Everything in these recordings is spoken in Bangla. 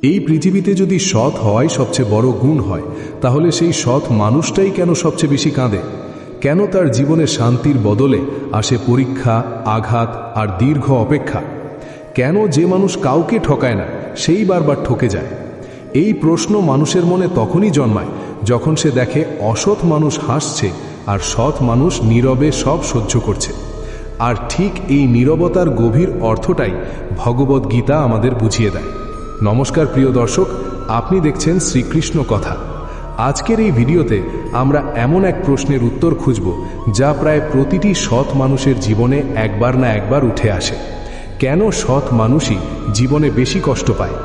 এই পৃথিবীতে যদি সৎ হওয়াই সবচেয়ে বড় গুণ হয়, তাহলে সেই সৎ মানুষটাই কেন সবচেয়ে বেশি কাঁদে? কেন তার জীবনে শান্তির বদলে আসে পরীক্ষা, আঘাত আর দীর্ঘ অপেক্ষা? কেন যে মানুষ কাউকে ঠকায় না, সেই বারবার ঠকে যায়? এই প্রশ্ন মানুষের মনে তখনই জন্মায় যখন সে দেখে অসৎ মানুষ হাসছে আর সৎ মানুষ নীরবে সব সহ্য করছে। আর ঠিক এই নীরবতার গভীর অর্থটাই ভগবদ্গীতা আমাদের বুঝিয়ে দেয়। নমস্কার প্রিয় দর্শক, আপনি দেখছেন শ্রীকৃষ্ণ কথা। আজকের এই ভিডিওতে আমরা এমন এক প্রশ্নের উত্তর খুঁজব যা প্রায় প্রতিটি সৎ মানুষের জীবনে একবার না একবার উঠে আসে। কেন সৎ মানুষই জীবনে বেশি কষ্ট পায়?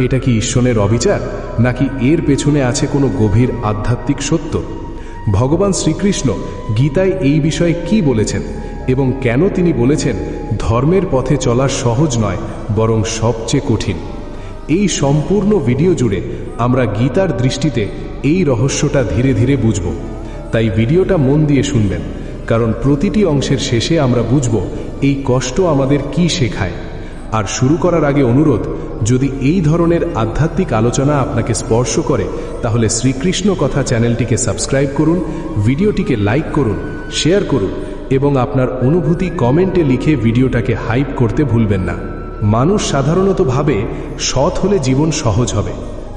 এটা কি ঈশ্বরের অবিচার, নাকি এর পেছনে আছে কোনো গভীর আধ্যাত্মিক সত্য? ভগবান শ্রীকৃষ্ণ গীতায় এই বিষয়ে কি বলেছেন এবং কেন তিনি বলেছেন ধর্মের পথে চলা সহজ নয়, বরং সবচেয়ে কঠিন? এই সম্পূর্ণ ভিডিও জুড়ে আমরা গীতার দৃষ্টিতে এই রহস্যটা ধীরে ধীরে বুঝব। তাই ভিডিওটা মন দিয়ে শুনবেন, কারণ প্রতিটি অংশের শেষে আমরা বুঝব এই কষ্ট আমাদের কি শেখায়। আর শুরু করার আগে অনুরোধ, যদি এই ধরনের আধ্যাত্মিক আলোচনা আপনাকে স্পর্শ করে, তাহলে শ্রীকৃষ্ণ কথা চ্যানেলটিকে সাবস্ক্রাইব করুন, ভিডিওটিকে লাইক করুন, শেয়ার করুন এবং আপনার অনুভূতি কমেন্টে লিখে ভিডিওটাকে হাইপ করতে ভুলবেন না। মানুষ সাধারণত ভাবে সৎ হলে জীবন সহজ হবে,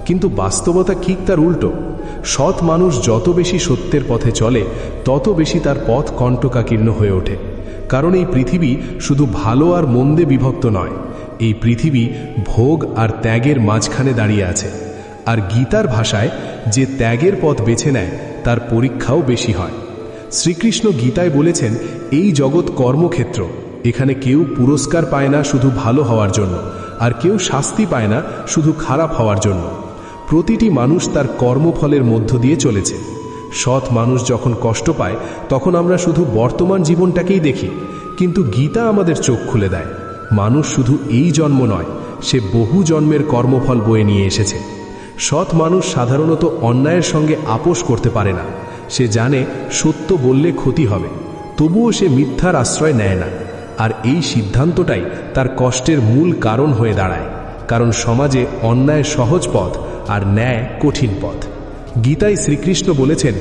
কিন্তু বাস্তবতা ঠিক তার উল্টো। সৎ মানুষ যত বেশি সত্যের পথে চলে, তত বেশি তার পথ কণ্টকাকীর্ণ হয়ে ওঠে। কারণ এই পৃথিবী শুধু ভালো আর মন্দে বিভক্ত নয়, এই পৃথিবী ভোগ আর ত্যাগের মাঝখানে দাঁড়িয়ে আছে। আর গীতার ভাষায়, যে ত্যাগের পথ বেছে নেয় তার পরীক্ষাও বেশি হয়। শ্রীকৃষ্ণ গীতায় বলেছেন, এই জগৎ কর্মক্ষেত্র। এখানে কেউ পুরস্কার পায় না শুধু ভালো হওয়ার জন্য, আর কেউ শাস্তি পায় না শুধু খারাপ হওয়ার জন্য। প্রতিটি মানুষ তার কর্মফলের মধ্য দিয়ে চলেছে। সৎ মানুষ যখন কষ্ট পায়, তখন আমরা শুধু বর্তমান জীবনটাকেই দেখি, কিন্তু গীতা আমাদের চোখ খুলে দেয় মানুষ শুধু এই জন্ম নয়, সে বহু জন্মের কর্মফল বয়ে নিয়ে এসেছে। সৎ মানুষ সাধারণত অন্যায়ের সঙ্গে আপোষ করতে পারে না। সে জানে সত্য বললে ক্ষতি হবে, তবুও সে মিথ্যার আশ্রয় নেয় না। আর এই সিদ্ধান্তটাই তার কষ্টের মূল কারণ হয়ে দাঁড়ায়, কারণ সমাজে অন্যায় সহজ পথ আর ন্যায় কঠিন পথ। গীতায় শ্রীকৃষ্ণ বলেছেন,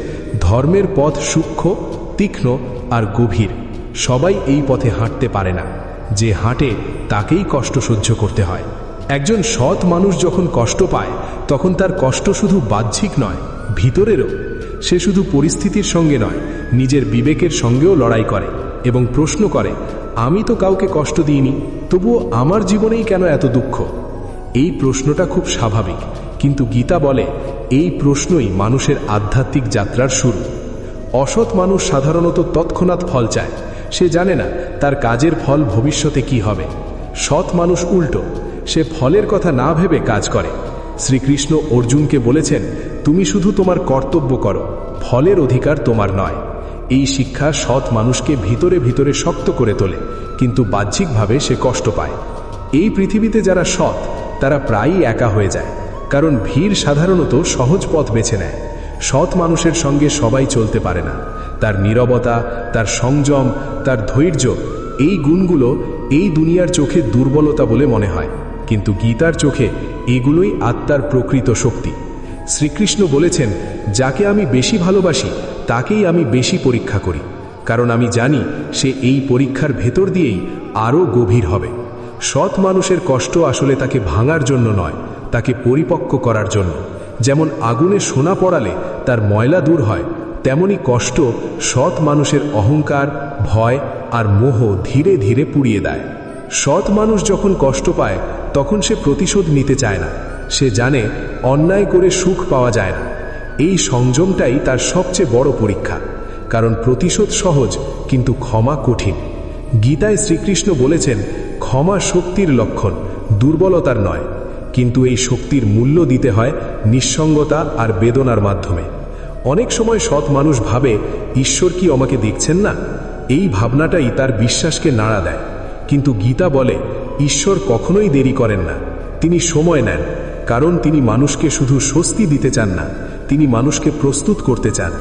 ধর্মের পথ সূক্ষ্ম, তীক্ষ্ণ আর গভীর। সবাই এই পথে হাঁটতে পারে না। যে হাঁটে তাকেই কষ্ট সহ্য করতে হয়। একজন সৎ মানুষ যখন কষ্ট পায়, তখন তার কষ্ট শুধু বাহ্যিক নয়, ভিতরেরও। সে শুধু পরিস্থিতির সঙ্গে নয়, নিজের বিবেকের সঙ্গেও লড়াই করে এবং প্রশ্ন করে, আমি তো কাউকে কষ্ট দিইনি, তবুও আমার জীবনেই কেন এত দুঃখ? এই প্রশ্নটা খুব স্বাভাবিক, কিন্তু গীতা বলে এই প্রশ্নই মানুষের আধ্যাত্মিক যাত্রার শুরু। অসৎ মানুষ সাধারণত তৎক্ষণাৎ ফল চায়। সে জানে না তার কাজের ফল ভবিষ্যতে কি হবে। সৎ মানুষ উল্টো, সে ফলের কথা না ভেবে কাজ করে। শ্রীকৃষ্ণ অর্জুনকে বলেছেন, তুমি শুধু তোমার কর্তব্য করো, ফলের অধিকার তোমার নয়। এই শিক্ষা সৎ মানুষকে ভিতরে ভিতরে শক্ত করে তোলে, কিন্তু বাহ্যিকভাবে সে কষ্ট পায়। এই পৃথিবীতে যারা সৎ, তারা প্রায়ই একা হয়ে যায়, কারণ ভিড় সাধারণত সহজ পথ বেছে নেয়। সৎ মানুষের সঙ্গে সবাই চলতে পারে না। তার নীরবতা, তার সংযম, তার ধৈর্য, এই গুণগুলো এই দুনিয়ার চোখে দুর্বলতা বলে মনে হয়, কিন্তু গীতার চোখে এগুলোই আত্মার প্রকৃত শক্তি। শ্রীকৃষ্ণ বলেছেন, যাকে আমি বেশি ভালোবাসি তাকেই আমি বেশি পরীক্ষা করি, কারণ আমি জানি সে এই পরীক্ষার ভেতর দিয়েই আরও গভীর হবে। সৎ মানুষের কষ্ট আসলে তাকে ভাঙার জন্য নয়, তাকে পরিপক্ক করার জন্য। যেমন আগুনে সোনা পড়ালে তার ময়লা দূর হয়, তেমনি কষ্ট সৎ মানুষের অহংকার, ভয় আর মোহ ধীরে ধীরে পুড়িয়ে দেয়। সৎ মানুষ যখন কষ্ট পায়, তখন সে প্রতিশোধ নিতে চায় না। সে জানে অন্যায় করে সুখ পাওয়া যায় না। এই সংযমটাই তার সবচেয়ে বড় পরীক্ষা, কারণ প্রতিশোধ সহজ, কিন্তু ক্ষমা কঠিন। গীতায় শ্রীকৃষ্ণ বলেছেন, ক্ষমা শক্তির লক্ষণ, দুর্বলতার নয়। কিন্তু এই শক্তির মূল্য দিতে হয় নিঃসঙ্গতা আর বেদনার মাধ্যমে। অনেক সময় সৎ মানুষ ভাবে, ঈশ্বর কি আমাকে দেখছেন না? এই ভাবনাটাই তার বিশ্বাসকে নাড়া দেয়। কিন্তু গীতা বলে, ঈশ্বর কখনোই দেরি করেন না, তিনি সময় নেন, কারণ তিনি মানুষকে শুধু স্বস্তি দিতে চান না, তিনি মানুষকে প্রস্তুত করতে চান।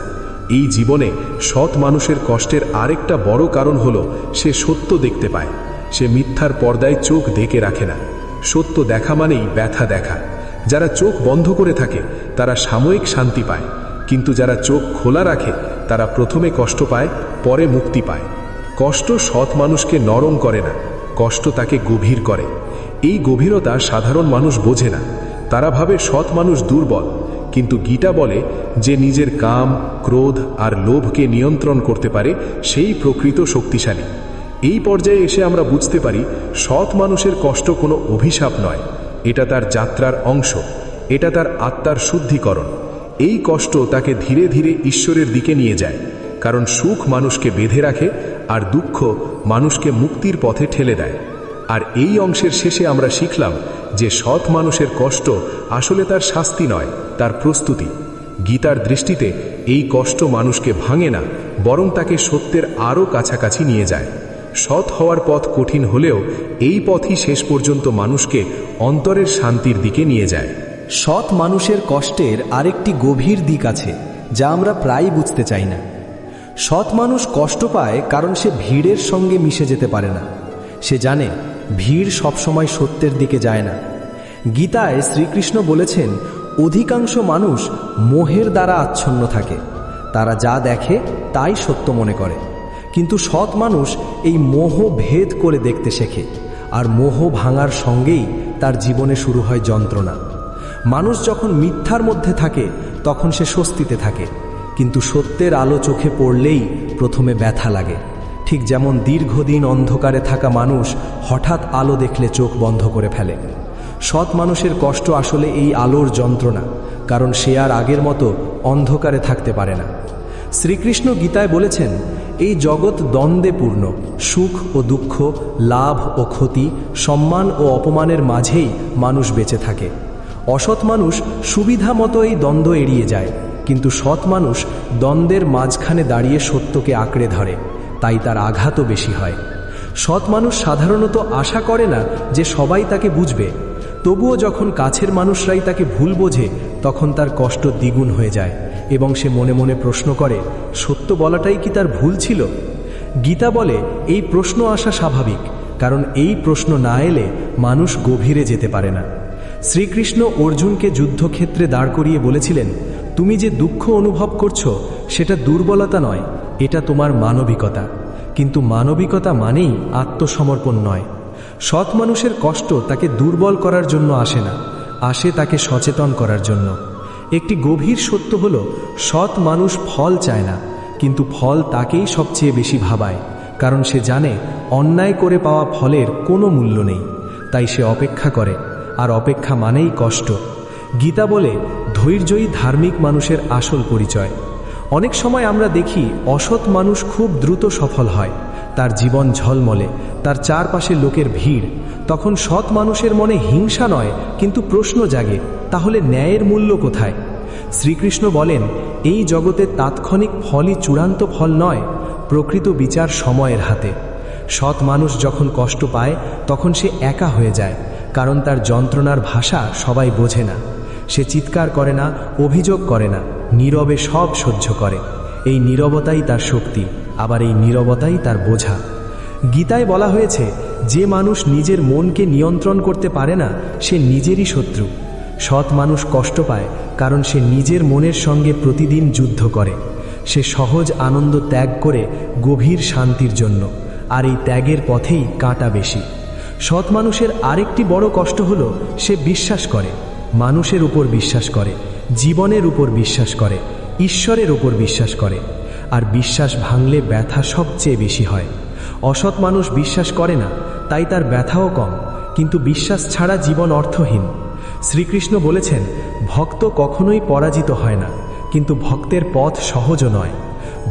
এই জীবনে সৎ মানুষের কষ্টের আরেকটা বড় কারণ হলো, সে সত্য দেখতে পায়। সে মিথ্যার পর্দায় চোখ ঢেকে রাখে না। সত্য দেখা মানেই ব্যথা দেখা, যারা চোখ বন্ধ করে থাকে তারা সাময়িক শান্তি পায়, কিন্তু যারা চোখ খোলা রাখে তারা প্রথমে কষ্ট পায়, পরে মুক্তি পায়। কষ্ট সৎ মানুষকে নরম করে না, কষ্ট তাকে গভীর করে। এই গভীরতা সাধারণ মানুষ বোঝে না, তারা ভাবে সৎ মানুষ দুর্বল। কিন্তু গীতা বলে, যে নিজের কাম, ক্রোধ আর লোভকে নিয়ন্ত্রণ করতে পারে সেই প্রকৃত শক্তিশালী। এই পর্যায়ে এসে আমরা বুঝতে পারি সৎ মানুষের কষ্ট কোনো অভিশাপ নয়, এটা তার যাত্রার অংশ, এটা তার আত্মার শুদ্ধিকরণ। এই কষ্ট তাকে ধীরে ধীরে ঈশ্বরের দিকে নিয়ে যায়, কারণ সুখ মানুষকে বেঁধে রাখে আর দুঃখ মানুষকে মুক্তির পথে ঠেলে দেয়। আর এই অংশের শেষে আমরা শিখলাম যে সৎ মানুষের কষ্ট আসলে তার শাস্তি নয়, তার প্রস্তুতি। গীতার দৃষ্টিতে এই কষ্ট মানুষকে ভাঙে না, বরং তাকে সত্যের আরও কাছাকাছি নিয়ে যায়। সৎ হওয়ার পথ কঠিন হলেও এই পথই শেষ পর্যন্ত মানুষকে অন্তরের শান্তির দিকে নিয়ে যায়। সৎ মানুষের কষ্টের আরেকটি গভীর দিক আছে যা আমরা প্রায় বুঝতে চাই না। সৎ মানুষ কষ্ট পায় কারণ সে ভিড়ের সঙ্গে মিশে যেতে পারে না। সে জানে ভিড় সবসময় সত্যের দিকে যায় না। গীতায় শ্রীকৃষ্ণ বলেছেন, অধিকাংশ মানুষ মোহের দ্বারা আচ্ছন্ন থাকে, তারা যা দেখে তাই সত্য মনে করে। কিন্তু সৎ মানুষ এই মোহ ভেদ করে দেখতে শেখে, আর মোহ ভাঙার সঙ্গেই তার জীবনে শুরু হয় যন্ত্রণা। মানুষ যখন মিথ্যার মধ্যে থাকে তখন সে স্বস্তিতে থাকে, কিন্তু সত্যের আলো চোখে পড়লেই প্রথমে ব্যথা লাগে। ঠিক যেমন দীর্ঘদিন অন্ধকারে থাকা মানুষ হঠাৎ আলো দেখলে চোখ বন্ধ করে ফেলে। সৎ মানুষের কষ্ট আসলে এই আলোর যন্ত্রণা, কারণ সে আর আগের মতো অন্ধকারে থাকতে পারে না। শ্রীকৃষ্ণ গীতায় বলেছেন, এই জগৎ দ্বন্দ্বে পূর্ণ, সুখ ও দুঃখ, লাভ ও ক্ষতি, সম্মান ও অপমানের মাঝেই মানুষ বেঁচে থাকে। অসৎ মানুষ সুবিধা মতো এই দ্বন্দ্ব এড়িয়ে যায়, কিন্তু সৎ মানুষ দ্বন্দ্বের মাঝখানে দাঁড়িয়ে সত্যকে আঁকড়ে ধরে, তাই তার আঘাতও বেশি হয়। সৎ মানুষ সাধারণত আশা করে না যে সবাই তাকে বুঝবে, তবুও যখন কাছের মানুষরাই তাকে ভুল বোঝে তখন তার কষ্ট দ্বিগুণ হয়ে যায় এবং সে মনে মনে প্রশ্ন করে, সত্য বলাটাই কি তার ভুল ছিল? গীতা বলে, এই প্রশ্ন আসা স্বাভাবিক, কারণ এই প্রশ্ন না এলে মানুষ গভীরে যেতে পারে না। শ্রীকৃষ্ণ অর্জুনকে যুদ্ধক্ষেত্রে দাঁড় করিয়ে বলেছিলেন, তুমি যে দুঃখ অনুভব করছো সেটা দুর্বলতা নয়, এটা তোমার মানবিকতা। কিন্তু মানবিকতা মানেই আত্মসমর্পণ নয়। সৎ মানুষের কষ্ট তাকে দুর্বল করার জন্য আসে না, আসে তাকে সচেতন করার জন্য। একটি গভীর সত্য হল, সৎ মানুষ ফল চায় না, কিন্তু ফল তাকেই সবচেয়ে বেশি ভাবায়, কারণ সে জানে অন্যায় করে পাওয়া ফলের কোনো মূল্য নেই। তাই সে অপেক্ষা করে, আর অপেক্ষা মানেই কষ্ট। গীতা বলে, ধৈর্যই ধার্মিক মানুষের আসল পরিচয়। অনেক সময় আমরা দেখি অসৎ মানুষ খুব দ্রুত সফল হয়, তার জীবন ঝলমলে, তার চারপাশে লোকের ভিড়। তখন সৎ মানুষের মনে হিংসা নয়, কিন্তু প্রশ্ন জাগে, তাহলে ন্যায়ের মূল্য কোথায়? শ্রীকৃষ্ণ বলেন, এই জগতে তাৎক্ষণিক ফলই চূড়ান্ত ফল নয়, প্রকৃত বিচার সময়ের হাতে। সৎ মানুষ যখন কষ্ট পায় তখন সে একা হয়ে যায়, কারণ তার যন্ত্রণার ভাষা সবাই বোঝে না। সে চিৎকার করে না, অভিযোগ করে না, নীরবে সব সহ্য করে। এই নীরবতাই তার শক্তি, আবার এই নীরবতাই তার বোঝা। গীতায় বলা হয়েছে, যে মানুষ নিজের মনকে নিয়ন্ত্রণ করতে পারে না সে নিজেরই শত্রু। সৎ মানুষ কষ্ট পায় কারণ সে নিজের মনের সঙ্গে প্রতিদিন যুদ্ধ করে। সে সহজ আনন্দ ত্যাগ করে গভীর শান্তির জন্য, আর এই ত্যাগের পথেই কাঁটা বেশি। সৎ মানুষের আরেকটি বড় কষ্ট হলো, সে বিশ্বাস করে, মানুষের উপর বিশ্বাস করে, জীবনের উপর বিশ্বাস করে, ঈশ্বরের উপর বিশ্বাস করে। আর বিশ্বাস ভাঙলে ব্যথা সবচেয়ে বেশি হয়। অসৎ মানুষ বিশ্বাস করে না, তাই তার ব্যথাও কম, কিন্তু বিশ্বাস ছাড়া জীবন অর্থহীন। শ্রীকৃষ্ণ বলেছেন, ভক্ত কখনোই পরাজিত হয় না, কিন্তু ভক্তের পথ সহজও নয়।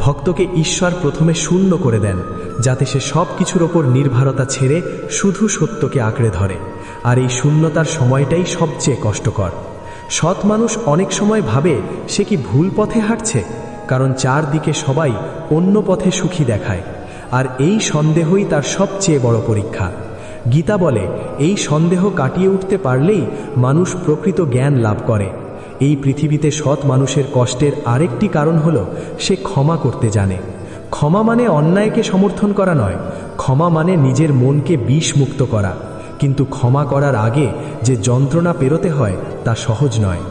ভক্তকে ঈশ্বর প্রথমে শূন্য করে দেন, যাতে সে সব কিছুর ওপর নির্ভরতা ছেড়ে শুধু সত্যকে আঁকড়ে ধরে। আর এই শূন্যতার সময়টাই সবচেয়ে কষ্টকর। সৎ মানুষ অনেক সময় ভাবে সে কি ভুল পথে হাঁটছে, কারণ চারদিকে সবাই অন্য পথে সুখী দেখায়। আর এই সন্দেহই তার সবচেয়ে বড় পরীক্ষা। গীতা বলে, এই সন্দেহ কাটিয়ে উঠতে পারলেই মানুষ প্রকৃত জ্ঞান লাভ করে। এই পৃথিবীতে সৎ মানুষের কষ্টের আরেকটি কারণ হলো, সে ক্ষমা করতে জানে। ক্ষমা মানে অন্যায়কে সমর্থন করা নয়, ক্ষমা মানে নিজের মনকে বিষমুক্ত করা। কিন্তু ক্ষমা করার আগে যে যন্ত্রণা পেরোতে হয় তা সহজ নয়।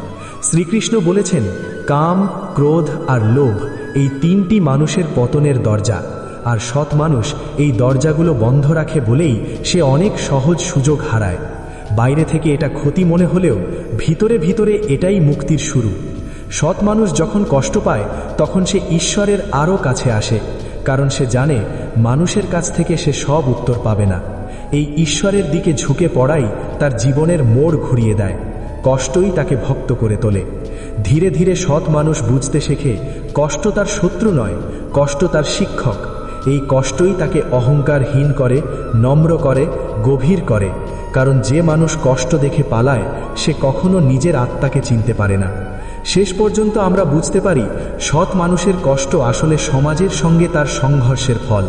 শ্রীকৃষ্ণ বলেছেন, কাম, ক্রোধ আর লোভ এই তিনটি মানুষের পতনের দরজা, আর সৎ মানুষ এই দরজাগুলো বন্ধ রাখে বলেই সে অনেক সহজ সুযোগ হারায়। বাইরে থেকে এটা ক্ষতি মনে হলেও ভিতরে ভিতরে এটাই মুক্তির শুরু। সৎ মানুষ যখন কষ্ট পায় তখন সে ঈশ্বরের আরও কাছে আসে, কারণ সে জানে মানুষের কাছ থেকে সে সব উত্তর পাবে না। এই ঈশ্বরের দিকে ঝুঁকে পড়াই তার জীবনের মোড় ঘুরিয়ে দেয়। কষ্টই তাকে ভক্ত করে তোলে। ধীরে ধীরে সৎ মানুষ বুঝতে শেখে কষ্ট তার শত্রু নয়, কষ্ট তার শিক্ষক। এই কষ্টই তাকে অহংকারহীন করে, নম্র করে, গভীর করে। কারণ যে মানুষ কষ্ট দেখে পালায় সে কখনো নিজের আত্মাকে চিনতে পারে না। শেষ পর্যন্ত আমরা বুঝতে পারি সৎ মানুষের কষ্ট আসলে সমাজের সঙ্গে তার সংঘর্ষের ফল।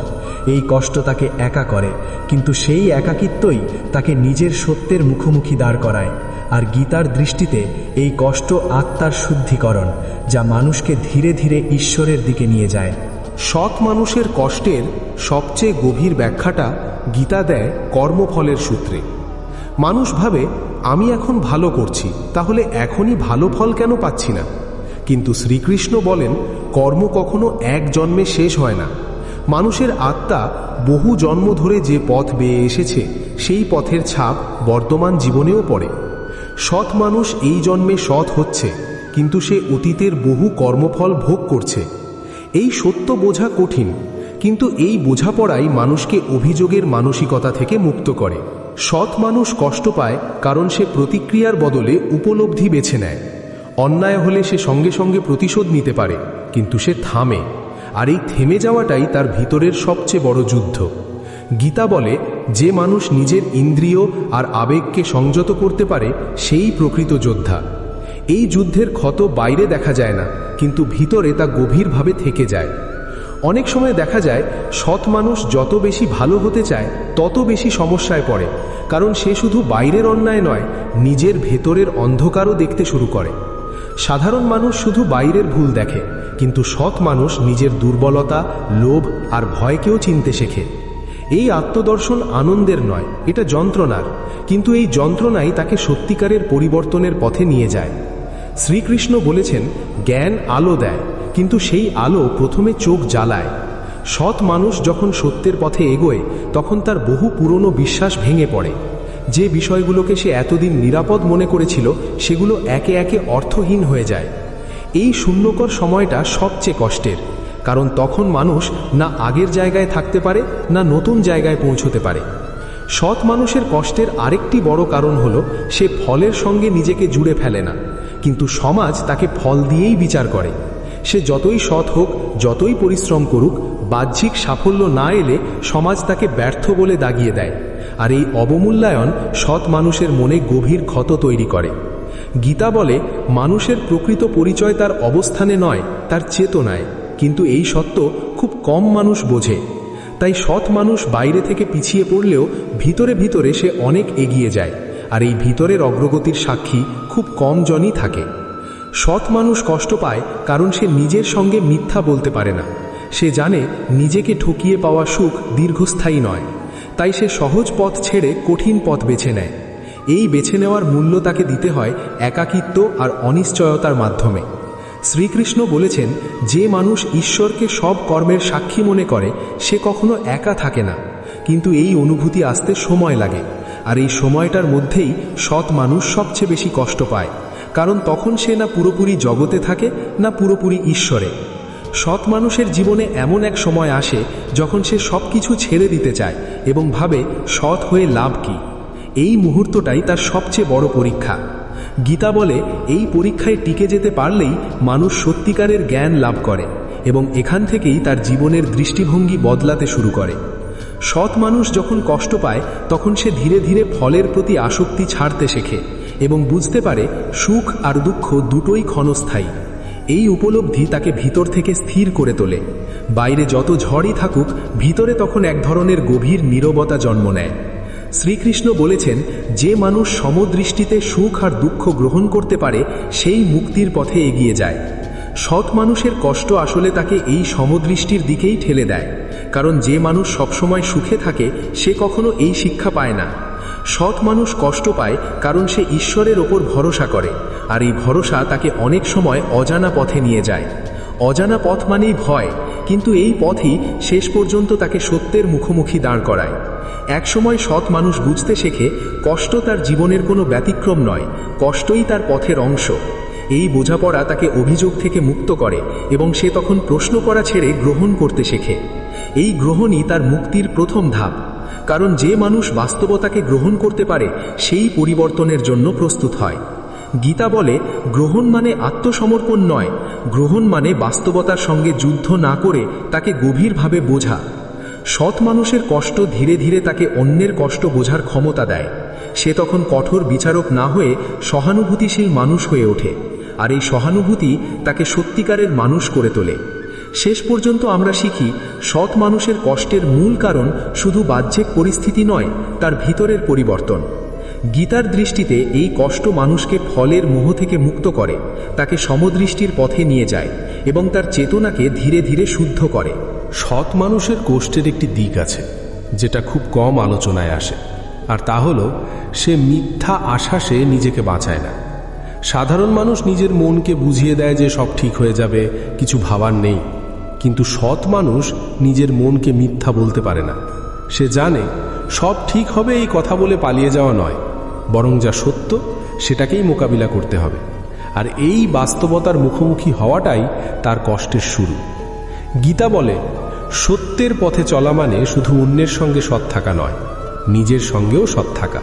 এই কষ্ট তাকে একা করে, কিন্তু সেই একাকিত্বই তাকে নিজের সত্যের মুখোমুখি দাঁড় করায়। আর গীতার দৃষ্টিতে এই কষ্ট আত্মার শুদ্ধিকরণ, যা মানুষকে ধীরে ধীরে ঈশ্বরের দিকে নিয়ে যায়। সৎ মানুষের কষ্টের সবচেয়ে গভীর ব্যাখ্যাটা গীতা দেয় কর্মফলের সূত্রে। মানুষ ভাবে, আমি এখন ভালো করছি, তাহলে এখনই ভালো ফল কেন পাচ্ছি না? কিন্তু শ্রীকৃষ্ণ বলেন, কর্ম কখনো এক জন্মে শেষ হয় না। মানুষের আত্মা বহু জন্ম ধরে যে পথ বেয়ে এসেছে সেই পথের ছাপ বর্তমান জীবনেও পড়ে। সৎ মানুষ এই জন্মে সৎ হচ্ছে, কিন্তু সে অতীতের বহু কর্মফল ভোগ করছে। এই সত্য বোঝা কঠিন, কিন্তু এই বোঝাপড়াই মানুষকে অভিযোগের মানসিকতা থেকে মুক্ত করে। সৎ মানুষ কষ্ট পায় কারণ সে প্রতিক্রিয়ার বদলে উপলব্ধি বেছে নেয়। অন্যায় হলে সে সঙ্গে সঙ্গে প্রতিশোধ নিতে পারে, কিন্তু সে থামে। আর এই থেমে যাওয়াটাই তার ভিতরের সবচেয়ে বড় যুদ্ধ। গীতা বলে, যে মানুষ নিজের ইন্দ্রিয় আর আবেগকে সংযত করতে পারে সেই প্রকৃত যোদ্ধা। এই যুদ্ধের ক্ষত বাইরে দেখা যায় না, কিন্তু ভিতরে তা গভীরভাবে থেকে যায়। অনেক সময় দেখা যায় সৎ মানুষ যত বেশি ভালো হতে চায় তত বেশি সমস্যায় পড়ে, কারণ সে শুধু বাইরের অন্যায় নয়, নিজের ভেতরের অন্ধকারও দেখতে শুরু করে। সাধারণ মানুষ শুধু বাইরের ভুল দেখে, কিন্তু সৎ মানুষ নিজের দুর্বলতা, লোভ আর ভয়কেও চিনতে শেখে। এই আত্মদর্শন আনন্দের নয়, এটা যন্ত্রণার, কিন্তু এই যন্ত্রণাই তাকে সত্যিকারের পরিবর্তনের পথে নিয়ে যায়। শ্রীকৃষ্ণ বলেছেন, জ্ঞান আলো দেয়, কিন্তু সেই আলো প্রথমে চোখ জ্বালায়। সৎ মানুষ যখন সত্যের পথে এগোয় তখন তার বহু পুরনো বিশ্বাস ভেঙে পড়ে। যে বিষয়গুলোকে সে এতদিন নিরাপদ মনে করেছিল সেগুলো একে একে অর্থহীন হয়ে যায়। এই শূন্যকর সময়টা সবচেয়ে কষ্টের, কারণ তখন মানুষ না আগের জায়গায় থাকতে পারে, না নতুন জায়গায় পৌঁছতে পারে। সৎ মানুষের কষ্টের আরেকটি বড় কারণ হলো সে ফলের সঙ্গে নিজেকে জুড়ে ফেলে না, কিন্তু সমাজ তাকে ফল দিয়েই বিচার করে। সে যতই সৎ হোক, যতই পরিশ্রম করুক, বাহ্যিক সাফল্য না এলে সমাজ তাকে ব্যর্থ বলে দাগিয়ে দেয়। আর এই অবমূল্যায়ন সৎ মানুষের মনে গভীর ক্ষত তৈরি করে। গীতা বলে, মানুষের প্রকৃত পরিচয় তার অবস্থানে নয়, তার চেতনায়। কিন্তু এই সত্য খুব কম মানুষ বোঝে। তাই সৎ মানুষ বাইরে থেকে পিছিয়ে পড়লেও ভিতরে ভিতরে সে অনেক এগিয়ে যায়, আর এই ভিতরের অগ্রগতির সাক্ষী খুব কম জনই থাকে। সৎ মানুষ কষ্ট পায় কারণ সে নিজের সঙ্গে মিথ্যা বলতে পারে না। সে জানে নিজেকে ঠকিয়ে পাওয়া সুখ দীর্ঘস্থায়ী নয়, তাই সে সহজ পথ ছেড়ে কঠিন পথ বেছে নেয়। এই বেছে নেওয়ার মূল্য তাকে দিতে হয় একাকিত্ব আর অনিশ্চয়তার মাধ্যমে। শ্রীকৃষ্ণ বলেছেন, যে মানুষ ঈশ্বরকে সব কর্মের সাক্ষী মনে করে সে কখনো একা থাকে না, কিন্তু এই অনুভূতি আসতে সময় লাগে। আর এই সময়টার মধ্যেই সৎ মানুষ সবচেয়ে বেশি কষ্ট পায়, কারণ তখন সে না পুরোপুরি জগতে থাকে, না পুরোপুরি ঈশ্বরে। সৎ মানুষের জীবনে এমন এক সময় আসে যখন সে সব কিছু ছেড়ে দিতে চায় এবং ভাবে সৎ হয়ে লাভ কি। এই মুহূর্তটাই তার সবচেয়ে বড় পরীক্ষা। গীতা বলে, এই পরীক্ষায় টিকে যেতে পারলেই মানুষ সত্যিকারের জ্ঞান লাভ করে এবং এখান থেকেই তার জীবনের দৃষ্টিভঙ্গি বদলাতে শুরু করে। সৎ মানুষ যখন কষ্ট পায় তখন সে ধীরে ধীরে ফলের প্রতি আসক্তি ছাড়তে শেখে এবং বুঝতে পারে সুখ আর দুঃখ দুটোই ক্ষণস্থায়ী। এই উপলব্ধি তাকে ভিতর থেকে স্থির করে তোলে। বাইরে যত ঝড়ই থাকুক, ভিতরে তখন এক ধরনের গভীর নীরবতা জন্ম নেয়। শ্রীকৃষ্ণ বলেছেন, যে মানুষ সমদৃষ্টিতে সুখ আর দুঃখ গ্রহণ করতে পারে সেই মুক্তির পথে এগিয়ে যায়। সৎ মানুষের কষ্ট আসলে তাকে এই সমদৃষ্টির দিকেই ঠেলে দেয়, কারণ যে মানুষ সবসময় সুখে থাকে সে কখনো এই শিক্ষা পায় না। সৎ মানুষ কষ্ট পায় কারণ সে ঈশ্বরের ওপর ভরসা করে, আর এই ভরসা তাকে অনেক সময় অজানা পথে নিয়ে যায়। অজানা পথ মানেই ভয়, কিন্তু এই পথই শেষ পর্যন্ত তাকে সত্যের মুখোমুখি দাঁড় করায়। একসময় সৎ মানুষ বুঝতে শেখে কষ্ট তার জীবনের কোনো ব্যতিক্রম নয়, কষ্টই তার পথের অংশ। এই বোঝাপড়া তাকে অভিযোগ থেকে মুক্ত করে এবং সে তখন প্রশ্ন করা ছেড়ে গ্রহণ করতে শেখে। এই গ্রহণই তার মুক্তির প্রথম ধাপ, কারণ যে মানুষ বাস্তবতাকে গ্রহণ করতে পারে সেই পরিবর্তনের জন্য প্রস্তুত হয়। গীতা বলে, গ্রহণ মানে আত্মসমর্পণ নয়, গ্রহণ মানে বাস্তবতার সঙ্গে যুদ্ধ না করে তাকে গভীরভাবে বোঝা। সৎ মানুষের কষ্ট ধীরে ধীরে তাকে অন্যের কষ্ট বোঝার ক্ষমতা দেয়। সে তখন কঠোর বিচারক না হয়ে সহানুভূতিশীল মানুষ হয়ে ওঠে, আর এই সহানুভূতি তাকে সত্যিকারের মানুষ করে তোলে। শেষ পর্যন্ত আমরা শিখি, সৎ মানুষের কষ্টের মূল কারণ শুধু বাহ্যিক পরিস্থিতি নয়, তার ভিতরের পরিবর্তন। গীতার দৃষ্টিতে এই কষ্ট মানুষকে ফলের মোহ থেকে মুক্ত করে, তাকে সমদৃষ্টির পথে নিয়ে যায় এবং তার চেতনাকে ধীরে ধীরে শুদ্ধ করে। সৎ মানুষের কষ্টের একটি দিক আছে যেটা খুব কম আলোচনায় আসে, আর তা হলো সে মিথ্যা আশ্বাসে নিজেকে বাঁচায় না। সাধারণ মানুষ নিজের মনকে বুঝিয়ে দেয় যে সব ঠিক হয়ে যাবে, কিছু ভাবার নেই, কিন্তু সৎ মানুষ নিজের মনকে মিথ্যা বলতে পারে না। সে জানে সব ঠিক হবে এই কথা বলে পালিয়ে যাওয়া নয়, বরং যা সত্য সেটাকেই মোকাবিলা করতে হবে। আর এই বাস্তবতার মুখোমুখি হওয়াটাই তার কষ্টের শুরু। গীতা বলে, সত্যের পথে চলা মানে শুধু অন্যের সঙ্গে সৎ থাকা নয়, নিজের সঙ্গেও সৎ থাকা।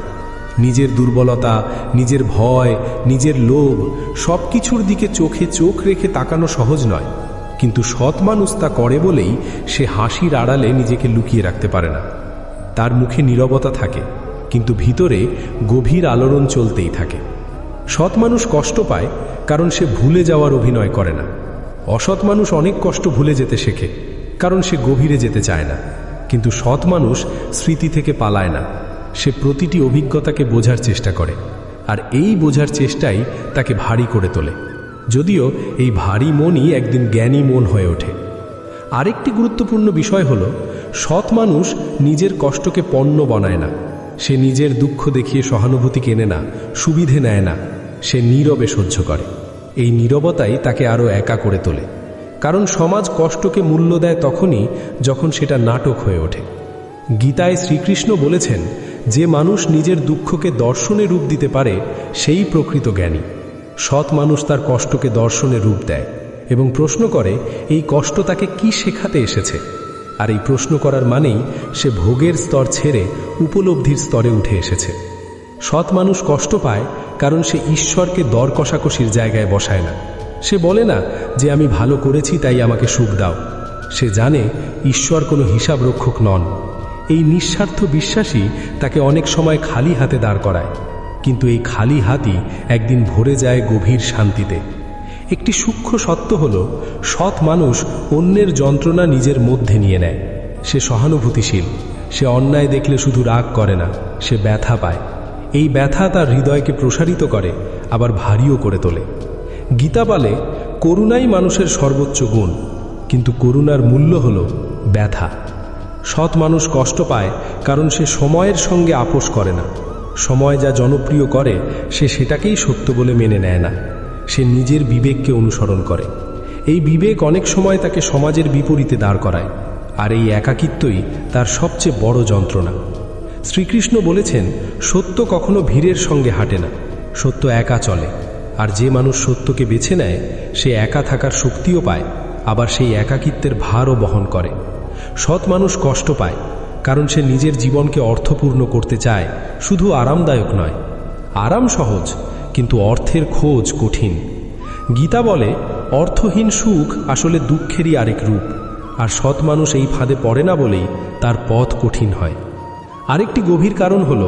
নিজের দুর্বলতা, নিজের ভয়, নিজের লোভ সব কিছুর দিকে চোখে চোখ রেখে তাকানো সহজ নয়, কিন্তু সৎ মানুষ তা করে বলেই সে হাসির আড়ালে নিজেকে লুকিয়ে রাখতে পারে না। তার মুখে নীরবতা থাকে, কিন্তু ভিতরে গভীর আলোড়ন চলতেই থাকে। সৎ মানুষ কষ্ট পায় কারণ সে ভুলে যাওয়ার অভিনয় করে না। অসৎ মানুষ অনেক কষ্ট ভুলে যেতে শেখে কারণ সে গভীরে যেতে চায় না, কিন্তু সৎ মানুষ স্মৃতি থেকে পালায় না, সে প্রতিটি অভিজ্ঞতাকে বোঝার চেষ্টা করে, আর এই বোঝার চেষ্টাই তাকে ভারী করে তোলে, যদিও এই ভারী মনই একদিন জ্ঞানী মন হয়ে ওঠে। আরেকটি গুরুত্বপূর্ণ বিষয় হলো, সৎ মানুষ নিজের কষ্টকে পণ্য বানায় না। সে নিজের দুঃখ দেখিয়ে সহানুভূতি কেনে না, সুবিধে নেয় না, সে নীরবে সহ্য করে। এই নীরবতাই তাকে আরও একা করে তোলে, কারণ সমাজ কষ্টকে মূল্য দেয় তখনই যখন সেটা নাটক হয়ে ওঠে। গীতায় শ্রীকৃষ্ণ বলেছেন, যে মানুষ নিজের দুঃখকে দর্শনে রূপ দিতে পারে সেই প্রকৃত জ্ঞানী। সৎ মানুষ তার কষ্টকে দর্শনে রূপ দেয় এবং প্রশ্ন করে এই কষ্ট তাকে কি শেখাতে এসেছে। আর এই প্রশ্ন করার মানেই সে ভোগের স্তর ছেড়ে উপলব্ধির স্তরে উঠে এসেছে। সৎ মানুষ কষ্ট পায় কারণ সে ঈশ্বরকে দর কষাকষির জায়গায় বসায় না। সে বলে না যে আমি ভালো করেছি তাই আমাকে সুখ দাও। সে জানে ঈশ্বর কোনো হিসাব রক্ষক নন। এই নিঃস্বার্থ বিশ্বাসই তাকে অনেক সময় খালি হাতে দাঁড় করায়, কিন্তু এই খালি হাতই একদিন ভরে যায় গভীর শান্তিতে। একটি সূক্ষ্ম সত্য হল, সৎ মানুষ অন্যের যন্ত্রণা নিজের মধ্যে নিয়ে নেয়। সে সহানুভূতিশীল, সে অন্যায় দেখলে শুধু রাগ করে না, সে ব্যথা পায়। এই ব্যথা তার হৃদয়কে প্রসারিত করে, আবার ভারীও করে তোলে। গীতা বলে, করুণাই মানুষের সর্বোচ্চ গুণ, কিন্তু করুণার মূল্য হল ব্যথা। সৎ মানুষ কষ্ট পায় কারণ সে সময়ের সঙ্গে আপোষ করে না। সময় যা জনপ্রিয় করে সে সেটাকেই সত্য বলে মেনে নেয় না। সে নিজের বিবেককে অনুসরণ করে। এই বিবেক অনেক সময় তাকে সমাজের বিপরীতে দাঁড় করায়, আর এই একাকিত্বই তার সবচেয়ে বড় যন্ত্রণা। শ্রীকৃষ্ণ বলেছেন, সত্য কখনো ভিড়ের সঙ্গে হাঁটে না, সত্য একা চলে। আর যে মানুষ সত্যকে বেছে নেয় সে একা থাকার শক্তিও পায়, আবার সেই একাকিত্বের ভারও বহন করে। সৎ মানুষ কষ্ট পায় কারণ সে নিজের জীবনকে অর্থপূর্ণ করতে চায়, শুধু আরামদায়ক নয়। আরাম সহজ, কিন্তু অর্থের খোঁজ কঠিন। গীতা বলে, অর্থহীন সুখ আসলে দুঃখেরই আরেক রূপ, আর সৎ মানুষ এই ফাঁদে পড়ে না বলেই তার পথ কঠিন হয়। আরেকটি গভীর কারণ হল,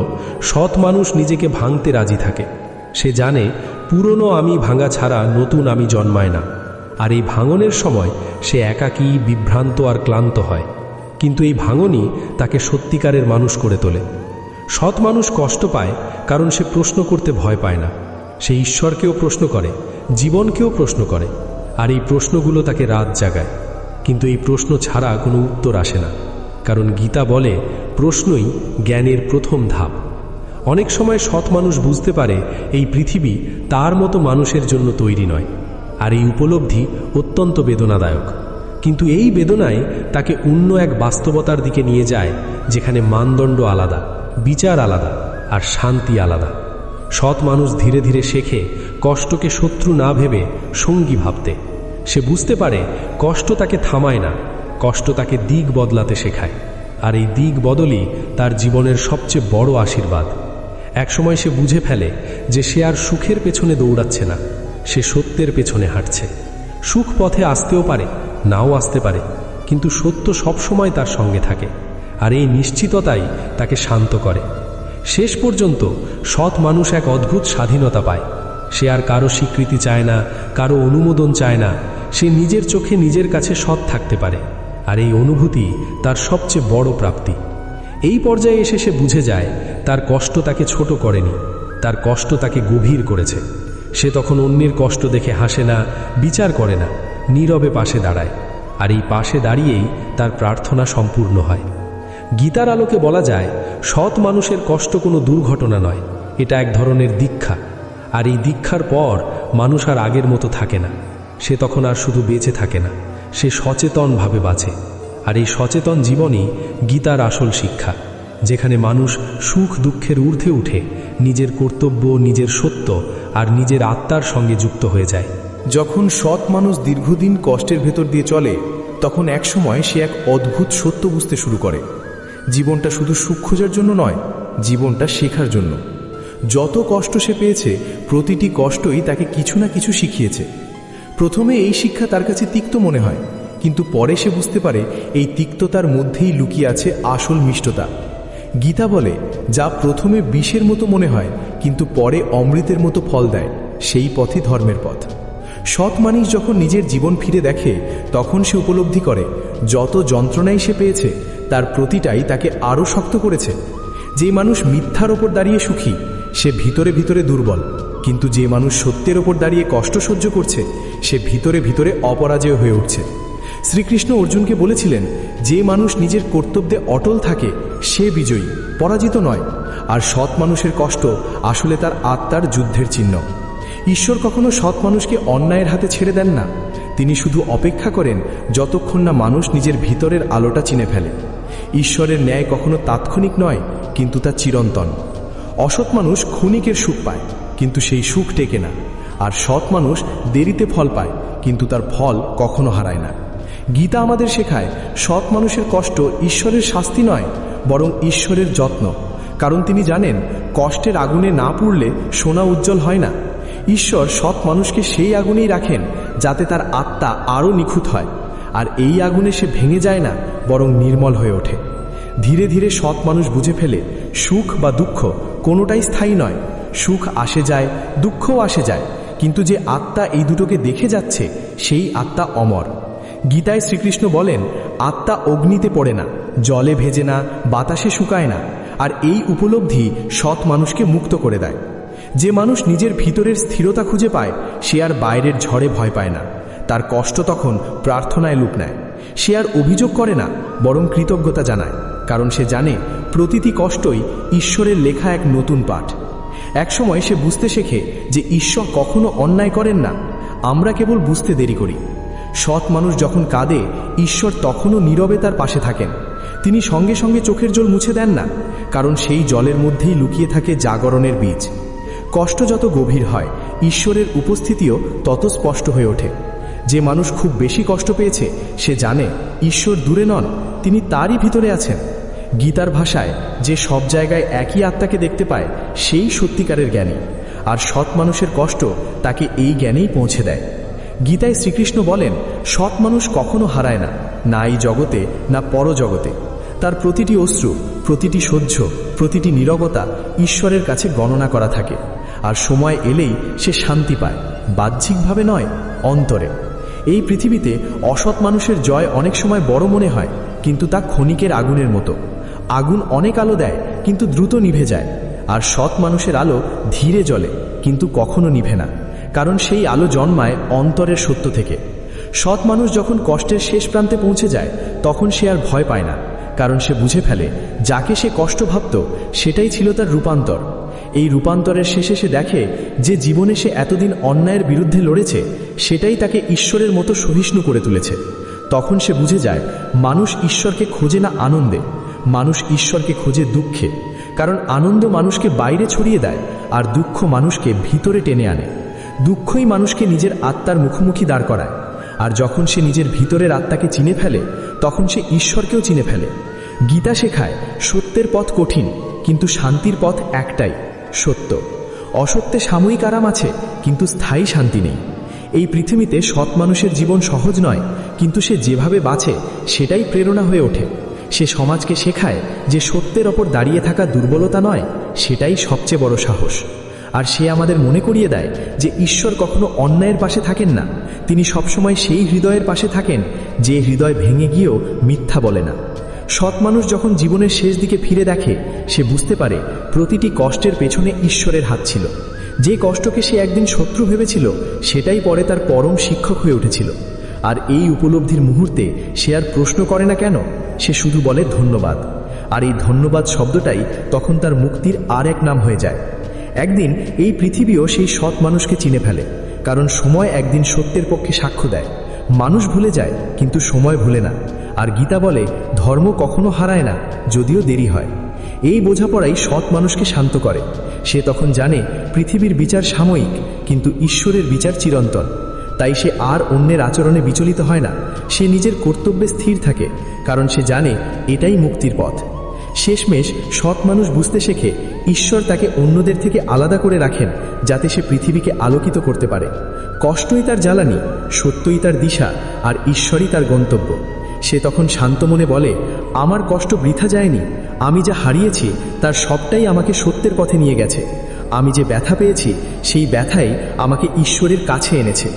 সৎ মানুষ নিজেকে ভাঙতে রাজি থাকে। সে জানে পুরনো আমি ভাঙা ছাড়া নতুন আমি জন্মায় না, আর এই ভাঙনের সময় সে একাকী, বিভ্রান্ত আর ক্লান্ত হয়, কিন্তু এই ভাঙনই তাকে সত্যিকারের মানুষ করে তোলে। সৎ মানুষ কষ্ট পায় কারণ সে প্রশ্ন করতে ভয় পায় না। সে ঈশ্বরকেও প্রশ্ন করে, জীবনকেও প্রশ্ন করে, আর এই প্রশ্নগুলো তাকে রাত জাগায়। কিন্তু এই প্রশ্ন ছাড়া কোনো উত্তর আসে না, কারণ গীতা বলে, প্রশ্নই জ্ঞানের প্রথম ধাপ। অনেক সময় সৎ মানুষ বুঝতে পারে এই পৃথিবী তার মতো মানুষের জন্য তৈরি নয়, আর এই উপলব্ধি অত্যন্ত বেদনাদায়ক। কিন্তু এই বেদনায় তাকে অন্য এক বাস্তবতার দিকে নিয়ে যায়, যেখানে মানদণ্ড আলাদা, বিচার আলাদা, আর শান্তি আলাদা। সৎ মানুষ ধীরে ধীরে শেখে কষ্টকে শত্রু না ভেবে সঙ্গী ভাবতে। সে বুঝতে পারে কষ্ট তাকে থামায় না, কষ্ট তাকে দিক বদলাতে শেখায়, আর এই দিক বদলই তার জীবনের সবচেয়ে বড় আশীর্বাদ। একসময় সে বুঝে ফেলে যে সে আর সুখের পেছনে দৌড়াচ্ছে না, সে সত্যের পেছনে হাঁটছে। সুখ পথে আসতেও পারে, নাও আসতে পারে, কিন্তু সত্য সবসময় তার সঙ্গে থাকে, আর এই নিশ্চিততাই তাকে শান্ত করে। শেষ পর্যন্ত সৎ মানুষ এক অদ্ভুত স্বাধীনতা পায়। সে আর কারো স্বীকৃতি চায় না, কারো অনুমোদন চায় না। সে নিজের চোখে নিজের কাছে সৎ থাকতে পারে, আর এই অনুভূতি তার সবচেয়ে বড় প্রাপ্তি। এই পর্যায়ে এসে সে বুঝে যায় তার কষ্ট তাকে ছোট করেনি, তার কষ্ট তাকে গভীর করেছে। সে তখন অন্যের কষ্ট দেখে হাসে না, বিচার করে না, নীরবে পাশে দাঁড়ায়, আর এই পাশে দাঁড়িয়েই তার প্রার্থনা সম্পূর্ণ হয়। গীতার আলোকে বলা যায়, সৎ মানুষের কষ্ট কোনো দুর্ঘটনা নয়, এটা এক ধরনের দীক্ষা। আর এই দীক্ষার পর মানুষ আর আগের মতো থাকে না। সে তখন আর শুধু বেঁচে থাকে না, সে সচেতনভাবে বাঁচে। আর এই সচেতন জীবনই গীতার আসল শিক্ষা, যেখানে মানুষ সুখ দুঃখের ঊর্ধ্বে উঠে নিজের কর্তব্য, নিজের সত্য আর নিজের আত্মার সঙ্গে যুক্ত হয়ে যায়। যখন সৎ মানুষ দীর্ঘদিন কষ্টের ভেতর দিয়ে চলে, তখন একসময় সে এক অদ্ভুত সত্য বুঝতে শুরু করে। জীবনটা শুধু সুখ খোঁজার জন্য নয়, জীবনটা শেখার জন্য। যত কষ্ট সে পেয়েছে, প্রতিটি কষ্টই তাকে কিছু না কিছু শিখিয়েছে। প্রথমে এই শিক্ষা তার কাছে তিক্ত মনে হয়, কিন্তু পরে সে বুঝতে পারে এই তিক্ততার মধ্যেই লুকিয়ে আছে আসল মিষ্টতা। গীতা বলে, যা প্রথমে বিষের মতো মনে হয় কিন্তু পরে অমৃতের মতো ফল দেয়, সেই পথই ধর্মের পথ। সৎ মানুষ যখন নিজের জীবন ফিরে দেখে, তখন সে উপলব্ধি করে যত যন্ত্রণাই সে পেয়েছে তার প্রতিটাই তাকে আরও শক্ত করেছে। যে মানুষ মিথ্যার ওপর দাঁড়িয়ে সুখী, সে ভিতরে ভিতরে দুর্বল, কিন্তু যে মানুষ সত্যের ওপর দাঁড়িয়ে কষ্ট সহ্য করছে, সে ভিতরে ভিতরে অপরাজেয় হয়ে উঠছে। শ্রীকৃষ্ণ অর্জুনকে বলেছিলেন, যে মানুষ নিজের কর্তব্যে অটল থাকে সে বিজয়ী, পরাজিত নয়। আর সৎ মানুষের কষ্ট আসলে তার আত্মার যুদ্ধের চিহ্ন। ঈশ্বর কখনো সৎ মানুষকে অন্যায়ের হাতে ছেড়ে দেন না, তিনি শুধু অপেক্ষা করেন যতক্ষণ না মানুষ নিজের ভিতরের আলোটা চিনে ফেলে। ঈশ্বরের ন্যায় কখনো তাৎক্ষণিক নয়, কিন্তু তা চিরন্তন। অসৎ মানুষ ক্ষণিকের সুখ পায়, কিন্তু সেই সুখ টেকে না। আর সৎ মানুষ দেরিতে ফল পায়, কিন্তু তার ফল কখনো হারায় না। গীতা আমাদের শেখায়, সৎ মানুষের কষ্ট ঈশ্বরের শাস্তি নয়, বরং ঈশ্বরের যত্ন। কারণ তিনি জানেন, কষ্টের আগুনে না পুড়লে সোনা উজ্জ্বল হয় না। ঈশ্বর সৎ মানুষকে সেই আগুনেই রাখেন, যাতে তার আত্মা আরও নিখুঁত হয়। আর এই আগুনে সে ভেঙে যায় না, বরং নির্মল হয়ে ওঠে। ধীরে ধীরে সৎ মানুষ বুঝে ফেলে, সুখ বা দুঃখ কোনোটাই স্থায়ী নয়। সুখ আসে যায়, দুঃখও আসে যায়, কিন্তু যে আত্মা এই দুটোকে দেখে যাচ্ছে, সেই আত্মা অমর। গীতায় শ্রীকৃষ্ণ বলেন, আত্মা অগ্নিতে পড়ে না, জলে ভেজে না, বাতাসে শুকায় না। আর এই উপলব্ধি সৎ মানুষকে মুক্ত করে দেয়। যে মানুষ নিজের ভিতরের স্থিরতা খুঁজে পায়, সে আর বাইরের ঝড়ে ভয় পায় না। তার কষ্ট তখন প্রার্থনায় রূপ নেয়। সে আর অভিযোগ করে না, বরং কৃতজ্ঞতা জানায়, কারণ সে জানে প্রতিটি কষ্টই ঈশ্বরের লেখা এক নতুন পাঠ। একসময় সে বুঝতে শেখে যে ঈশ্বর কখনো অন্যায় করেন না, আমরা কেবল বুঝতে দেরি করি। সৎ মানুষ যখন কাঁদে, ঈশ্বর তখনও নীরবে তার পাশে থাকেন। তিনি সঙ্গে সঙ্গে চোখের জল মুছে দেন না, কারণ সেই জলের মধ্যেই লুকিয়ে থাকে জাগরণের বীজ। কষ্ট যত গভীর হয়, ঈশ্বরের উপস্থিতিও তত স্পষ্ট হয়ে ওঠে। যে মানুষ খুব বেশি কষ্ট পেয়েছে, সে জানে ঈশ্বর দূরে নন, তিনি তারই ভিতরে আছেন। গীতার ভাষায়, যে সব জায়গায় একই আত্মাকে দেখতে পায়, সেই সত্যিকারের জ্ঞানী। আর সৎ মানুষের কষ্ট তাকে এই জ্ঞানেই পৌঁছে দেয়। গীতায় শ্রীকৃষ্ণ বলেন, সৎ মানুষ কখনো হারায় না, না এই জগতে না পরজগতে। তার প্রতিটি অশ্রু, প্রতিটি সহ্য, প্রতিটি নীরবতা ঈশ্বরের কাছে গণনা করা থাকে। আর সময় এলেই সে শান্তি পায়, বাহ্যিকভাবে নয়, অন্তরে। এই পৃথিবীতে অসৎ মানুষের জয় অনেক সময় বড় মনে হয়, কিন্তু তা ক্ষণিকের আগুনের মতো। আগুন অনেক আলো দেয়, কিন্তু দ্রুত নিভে যায়। আর সৎ মানুষের আলো ধীরে জ্বলে, কিন্তু কখনো নিভে না, কারণ সেই আলো জন্মায় অন্তরের সত্য থেকে। সৎ মানুষ যখন কষ্টের শেষ প্রান্তে পৌঁছে যায়, তখন সে আর ভয় পায় না, কারণ সে বুঝে ফেলে যাকে সে কষ্ট ভাবত সেটাই ছিল তার রূপান্তর। এই রূপান্তরের শেষে সে দেখে যে জীবনে সে এতদিন অন্যায়ের বিরুদ্ধে লড়েছে সেটাই তাকে ঈশ্বরের মতো সহিষ্ণু করে তুলেছে। তখন সে বুঝে যায় মানুষ ঈশ্বরকে খোঁজে না আনন্দে, মানুষ ঈশ্বরকে খোঁজে দুঃখে। কারণ আনন্দ মানুষকে বাইরে ছড়িয়ে দেয় আর দুঃখ মানুষকে ভিতরে টেনে আনে। দুঃখই মানুষকে নিজের আত্মার মুখোমুখি দাঁড় করায়। আর যখন সে নিজের ভিতরের আত্মাকে চিনে ফেলে তখন সে ঈশ্বরকেও চিনে ফেলে। গীতা শেখায় সত্যের পথ কঠিন, কিন্তু শান্তির পথ একটাই, সত্য। অসত্যে সাময়িক আরাম আছে, কিন্তু স্থায়ী শান্তি নেই। এই পৃথিবীতে সৎ মানুষের জীবন সহজ নয়, কিন্তু সে যেভাবে বাঁচে সেটাই প্রেরণা হয়ে ওঠে। সে সমাজকে শেখায় যে সত্যের ওপর দাঁড়িয়ে থাকা দুর্বলতা নয়, সেটাই সবচেয়ে বড় সাহস। আর সে আমাদের মনে করিয়ে দেয় যে ঈশ্বর কখনো অন্যায়ের পাশে থাকেন না, তিনি সবসময় সেই হৃদয়ের পাশে থাকেন যে হৃদয় ভেঙে গিয়েও মিথ্যা বলে না। সৎ মানুষ যখন জীবনের শেষ দিকে ফিরে দেখে সে বুঝতে পারে প্রতিটি কষ্টের পেছনে ঈশ্বরের হাত ছিল। যে কষ্টকে সে একদিন শত্রু ভেবেছিল সেটাই পরে তার পরম শিক্ষক হয়ে উঠেছিল। আর এই উপলব্ধির মুহূর্তে সে আর প্রশ্ন করে না কেন, সে শুধু বলে ধন্যবাদ। আর এই ধন্যবাদ শব্দটাই তখন তার মুক্তির আর এক নাম হয়ে যায়। একদিন এই পৃথিবীও সেই সৎ মানুষকে চিনে ফেলে, কারণ সময় একদিন সত্যের পক্ষে সাক্ষ্য দেয়। মানুষ ভুলে যায়, কিন্তু সময় ভুলে না। আর গীতা বলে ধর্ম কখনো হারায় না, যদিও দেরি হয়। এই বোঝাপড়াই সৎ মানুষকে শান্ত করে। সে তখন জানে পৃথিবীর বিচার সাময়িক, কিন্তু ঈশ্বরের বিচার চিরন্তন। তাই সে আর অন্যের আচরণে বিচলিত হয় না, সে নিজের কর্তব্যে স্থির থাকে, কারণ সে জানে এটাই মুক্তির পথ। শেষমেশ সৎ মানুষ বুঝতে শেখে ঈশ্বর তাকে অন্যদের থেকে আলাদা করে রাখেন যাতে সে পৃথিবীকে আলোকিত করতে পারে। কষ্টই তার জ্বালানি, সত্যই তার দিশা, আর ঈশ্বরই তার গন্তব্য। সে তখন শান্ত মনে বলে, আমার কষ্ট বৃথা যায়নি, আমি যা হারিয়েছি তার সবটাই আমাকে সত্যের পথে নিয়ে গেছে। আমি যে ব্যথা পেয়েছি সেই ব্যথাই আমাকে ঈশ্বরের কাছে এনেছে।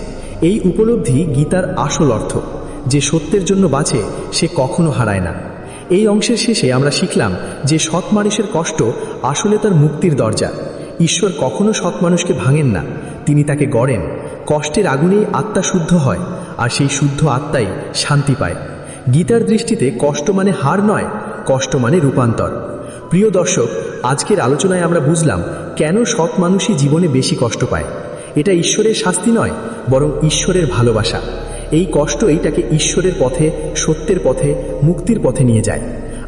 এই উপলব্ধি গীতার আসল অর্থ, যে সত্যের জন্য বাঁচে সে কখনো হারায় না। এই অংশের শেষে আমরা শিখলাম যে সৎ মানুষের কষ্ট আসলে তার মুক্তির দরজা। ঈশ্বর কখনো সৎ মানুষকে ভাঙেন না, তিনি তাকে গড়েন। কষ্টের আগুনেই আত্মা শুদ্ধ হয়, আর সেই শুদ্ধ আত্মাই শান্তি পায়। গীতার দৃষ্টিতে কষ্ট মানে হার নয়, কষ্ট মানে রূপান্তর। প্রিয় দর্শক, আজকের আলোচনায় আমরা বুঝলাম কেন সৎ মানুষই জীবনে বেশি কষ্ট পায়। এটা ঈশ্বরের শাস্তি নয়, বরং ঈশ্বরের ভালোবাসা। এই কষ্টই তাকে ঈশ্বরের পথে, সত্যের পথে, মুক্তির পথে নিয়ে যায়।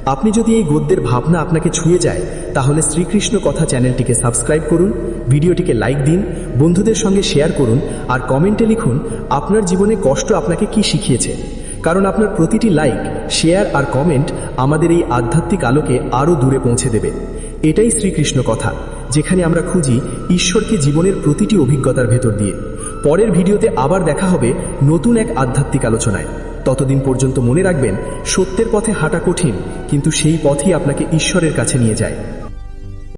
আপনি যদি এই গদ্যের ভাবনা আপনাকে ছুঁয়ে যায় তাহলে শ্রীকৃষ্ণ কথা চ্যানেলটিকে সাবস্ক্রাইব করুন, ভিডিওটিকে লাইক দিন, বন্ধুদের সঙ্গে শেয়ার করুন, আর কমেন্টে লিখুন আপনার জীবনে কষ্ট আপনাকে কি শিখিয়েছে। কারণ আপনার প্রতিটি লাইক, শেয়ার আর কমেন্ট আমাদের এই আধ্যাত্মিক আলোকে আরও দূরে পৌঁছে দেবে। এটাই শ্রীকৃষ্ণ কথা, যেখানে আমরা খুঁজি ঈশ্বরকে জীবনের প্রতিটি অভিজ্ঞতার ভেতর দিয়ে। পরের ভিডিওতে আবার দেখা হবে নতুন এক আধ্যাত্মিক আলোচনায়। ততদিন পর্যন্ত মনে রাখবেন, সত্যের পথে হাঁটা কঠিন, কিন্তু সেই পথই আপনাকে ঈশ্বরের কাছে নিয়ে যায়।